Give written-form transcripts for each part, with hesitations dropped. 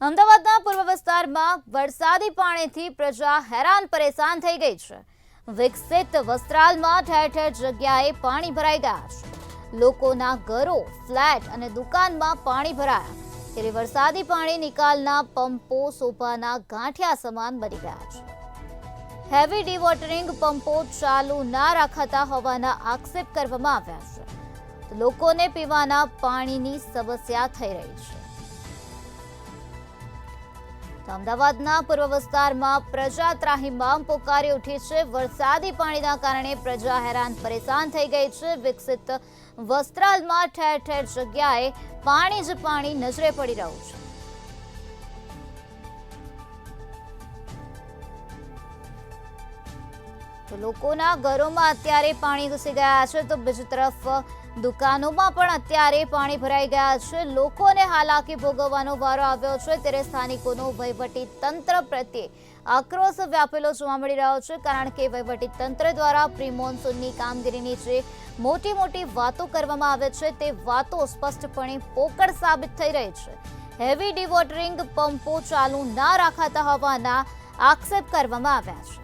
અમદાવાદના પૂર્વ વિસ્તારમાં વરસાદી પાણીથી પ્રજા હેરાન પરેશાન થઈ ગઈ છે। વિકસિત વસ્ત્રાલમાં ઠેર ઠેર જગ્યાએ પાણી ભરાઈ ગયા છે। લોકોના ઘરો, ફ્લેટ અને દુકાનમાં પાણી ભરાયા ત્યારે વરસાદી પાણી નિકાલના પંપો સોપાના ગાંઠિયા સમાન બની ગયા છે। હેવી ડિવોટરિંગ પંપો ચાલુ ના રાખાતા હોવાના આક્ષેપ કરવામાં આવ્યા છે। લોકોને પીવાના પાણીની સમસ્યા થઈ રહી છે। અમદાવાદના પૂર્વ વિસ્તારમાં પ્રજા ત્રાહિમામ પોકારી ઉઠી છે। વરસાદી પાણીના કારણે પ્રજા હેરાન પરેશાન થઈ ગઈ છે। વિકસિત વસ્ત્રાલમાં ઠેર ઠેર જગ્યાએ પાણી જ પાણી નજરે પડી રહ્યું છે। તો લોકોના ઘરોમાં અત્યારે પાણી ઘૂસી ગયા છે, તો બીજી તરફ દુકાનોમાં પણ અત્યારે પાણી ભરાઈ ગયા છે। લોકોને હાલાકી ભોગવવાનો વારો આવ્યો છે, ત્યારે સ્થાનિકોનો વહીવટી તંત્ર પ્રત્યે આક્રોશ વ્યાપેલો જોવા મળી રહ્યો છે, કારણ કે વહીવટી તંત્ર દ્વારા પ્રી મોન્સૂનની કામગીરીની જે મોટી મોટી વાતો કરવામાં આવે છે તે વાતો સ્પષ્ટપણે પોકળ સાબિત થઈ રહી છે। હેવી ડિવોટરિંગ પંપો ચાલુ ના રાખાતા હોવાના આક્ષેપ કરવામાં આવ્યા છે।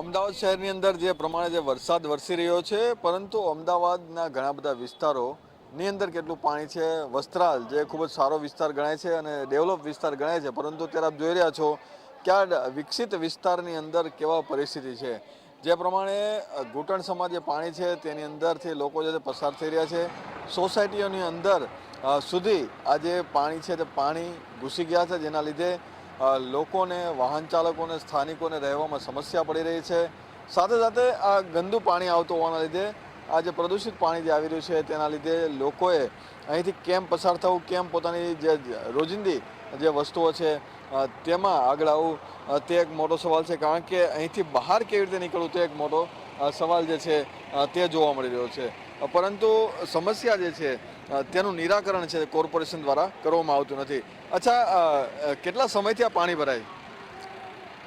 અમદાવાદ શહેરની અંદર જે પ્રમાણે જે વરસાદ વરસી રહ્યો છે, પરંતુ અમદાવાદના ઘણા બધા વિસ્તારોની અંદર કેટલું પાણી છે। વસ્ત્રાલ જે ખૂબ જ સારો વિસ્તાર ગણાય છે અને ડેવલપ વિસ્તાર ગણાય છે, પરંતુ અત્યારે આપ જોઈ રહ્યા છો કે આ વિકસિત વિસ્તારની અંદર કેવા પરિસ્થિતિ છે। જે પ્રમાણે ઘૂંટણસમાં જે પાણી છે તેની અંદરથી લોકો જે પસાર થઈ રહ્યા છે। સોસાયટીઓની અંદર સુધી આ જે પાણી છે તે પાણી ઘૂસી ગયા છે, જેના લીધે લોકોને, વાહન ચાલકોને, સ્થાનિકોને રહેવામાં સમસ્યા પડી રહી છે। સાથે સાથે આ ગંદુ પાણી આવતું હોવાના લીધે આ જે પ્રદૂષિત પાણી જે આવી રહ્યું છે તેના લીધે લોકોએ અહીંથી કેમ પસાર થવું, કેમ પોતાની જે રોજિંદી જે વસ્તુઓ છે તેમાં આગળ આવવું, તે એક મોટો સવાલ છે, કારણ કે અહીંથી બહાર કેવી રીતે નીકળવું તે એક મોટો સવાલ જે છે તે જોવા મળી રહ્યો છે। પરંતુ સમસ્યા જે છે તેનું નિરાકરણ છે કોર્પોરેશન દ્વારા કરવામાં આવતું નથી। અચ્છા, કેટલા સમયથી આ પાણી ભરાય?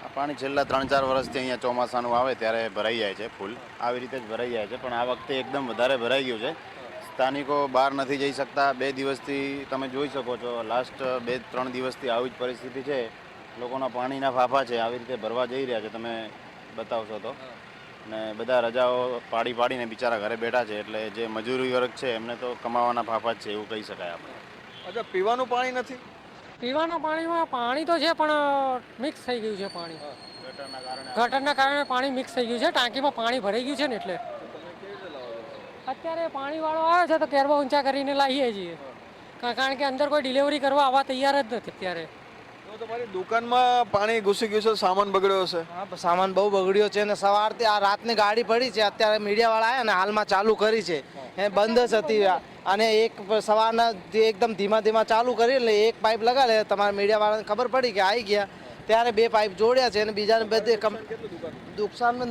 આ પાણી છેલ્લા 3-4 વર્ષથી અહીંયા ચોમાસાનું આવે ત્યારે ભરાઈ જાય છે, ફૂલ આવી રીતે જ ભરાઈ જાય છે, પણ આ વખતે એકદમ વધારે ભરાઈ ગયું છે। સ્થાનિકો બહાર નથી જઈ શકતા। 2 દિવસથી તમે જોઈ શકો છો, લાસ્ટ 2-3 દિવસથી આવી જ પરિસ્થિતિ છે। લોકોના પાણીના ફાફા છે, આવી રીતે ભરવા જઈ રહ્યા છે, તમે બતાવશો તો। ને બધા રજાઓ પાડીને બિચારા ઘરે બેઠા છે, એટલે જે મજૂરી વર્ગ છે એમને તો કમાવાના ફાફા જ છે એવું કહી શકાય આપણે। અચ્છા, પીવાનું પાણી નથી? પીવાના પાણીમાં પાણી તો છે, પણ મિક્સ થઈ ગયું છે પાણી। ગટરના કારણે પાણી મિક્સ થઈ ગયું છે, ટાંકીમાં પાણી ભરાઈ ગયું છે ને એટલે અત્યારે પાણીવાળો આવે છે તો કેરવા ઊંચા કરીને લાવીએ છીએ, કારણ કે અંદર કોઈ ડિલિવરી કરવા આવવા તૈયાર જ નથી અત્યારે। તમારી દુકાનમાં પાણી ઘૂસી ગયું છે, સામાન બગડ્યો છે? હા, સામાન બહુ બગડ્યો છે અને સવારથી આ રાતની ગાડી પડી છે, અત્યારે મીડિયાવાળા આવ્યા ને હાલમાં ચાલુ કરી છે, એ બંધ જ હતી અને એક સવારના એકદમ ધીમા ચાલુ કરી એટલે એક પાઇપ લગાડે, તમારા મીડિયાવાળાને ખબર પડી કે આવી ગયા ત્યારે 2 પાઇપ જોડ્યા છે અને બીજાને બધે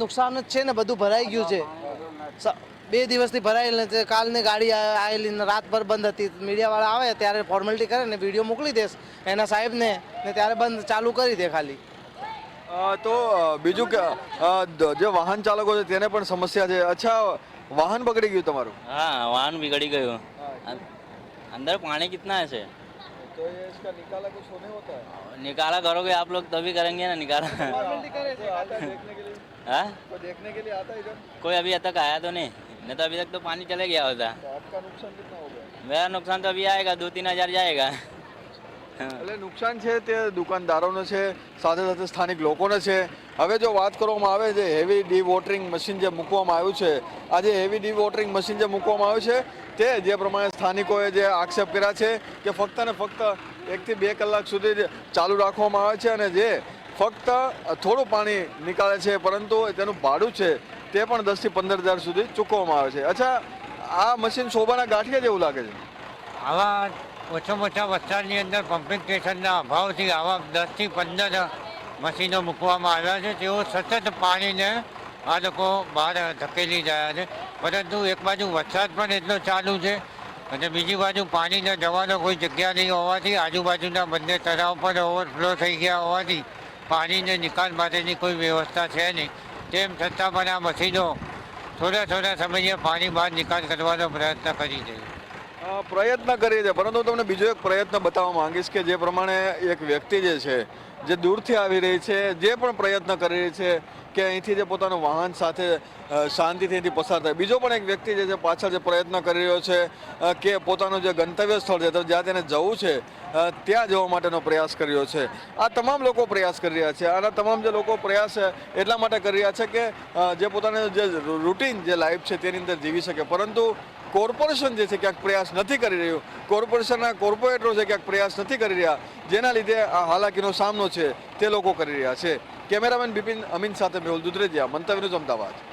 નુકસાન જ છે ને, બધું ભરાઈ ગયું છે। 2 દિવસથી ભરાયેલ છે, કાલની ગાડી આવેલી રાતભર બંધ હતી। મીડિયાવાળા આવે ત્યારે ફોર્મેલિટી કરે ને વિડીયો મોકલી દેશ એના સાહેબને ને ત્યારે બંધ ચાલુ કરી દે ખાલી। તો બીજું કે જે વાહન ચાલકો છે તેને પણ સમસ્યા છે। અચ્છા, વાહન બગડી ગયું તમારું? हाँ, वाहन बिगड़ी गए। अंदर पानी कितना है से? तो ये इसका निकाला कुछ होने होता है? निकाला करोगे आप लोग तभी करेंगे ना निकाला। आता है देखने के लिए? हाँ, कोई देखने के लिए आता है इधर? कोई अभी तक आया तो नहीं तो अभी तक तो पानी चले गया होता। तो आपका नुकसान कितना हो गया? मेरा नुकसान तो अभी आएगा 2-3 हज़ार जाएगा। એટલે નુકસાન છે તે દુકાનદારોને છે, સાથે સાથે સ્થાનિક લોકોને છે। હવે જો વાત કરવામાં આવે છે હેવી ડિવોટરિંગ મશીન જે મૂકવામાં આવ્યું છે, આ જે હેવી ડિવોટરિંગ મશીન જે મૂકવામાં આવ્યું છે તે જે પ્રમાણે સ્થાનિકોએ જે આક્ષેપ કર્યા છે કે ફક્ત ને ફક્ત 1 થી 2 કલાક સુધી જ ચાલુ રાખવામાં આવે છે અને જે ફક્ત થોડું પાણી નીકાળે છે, પરંતુ તેનું ભાડું છે તે પણ 10 થી 15 હજાર સુધી ચૂકવવામાં આવે છે। અચ્છા, આ મશીન શોભાના ગાંઠિયા જેવું લાગે છે? આવા ઓછા વસ્ત્રાલની અંદર પમ્પિંગ સ્ટેશનના અભાવથી આવા 10 થી 15 મશીનો મૂકવામાં આવ્યા છે, તેઓ સતત પાણીને આ લોકો બહાર ધકેલી રહ્યા છે। પરંતુ એક બાજુ વરસાદ પણ એટલો ચાલુ છે અને બીજી બાજુ પાણીને જવાનો કોઈ જગ્યા નહીં હોવાથી આજુબાજુના બંને તળાવ પણ ઓવરફ્લો થઈ ગયા હોવાથી પાણીને નિકાલ માટેની કોઈ વ્યવસ્થા છે નહીં। તેમ છતાં પણ આ મશીનો થોડા સમયે પાણી બહાર નિકાલ કરવાનો પ્રયત્ન કરી છે। પ્રયત્ન કરીએ છીએ, પરંતુ હું તમને બીજો એક પ્રયત્ન બતાવવા માંગીશ કે જે પ્રમાણે એક વ્યક્તિ જે છે જે દૂરથી આવી રહી છે, જે પણ પ્રયત્ન કરી રહી છે કે અહીંથી જે પોતાનું વાહન સાથે શાંતિથી અહીંથી પસાર થાય. બીજો પણ એક વ્યક્તિ જે છે પાછળ જે પ્રયત્ન કરી રહ્યો છે કે પોતાનું જે ગંતવ્ય સ્થળ છે તો જ્યાં તેને જવું છે ત્યાં જવા માટેનો પ્રયાસ કર્યો છે. આ તમામ લોકો પ્રયાસ કરી રહ્યા છે. આના તમામ જે લોકો પ્રયાસ એટલા માટે કરી રહ્યા છે કે જે પોતાનું જે રૂટીન જે લાઈફ છે તેની અંદર જીવી શકે, પરંતુ કોર્પોરેશન જે છે ક્યાંક પ્રયાસ નથી કરી રહ્યું, કોર્પોરેશનના કોર્પોરેટરો છે ક્યાંક પ્રયાસ નથી કરી રહ્યા, જેના લીધે આ હાલાકીનો સામનો છે તે લોકો કરી રહ્યા છે. કેમેરામેન બિપિન અમીન સાથે મેહુલ દુધરેજિયા, મંતવ્ય ન્યૂઝ, અમદાવાદ.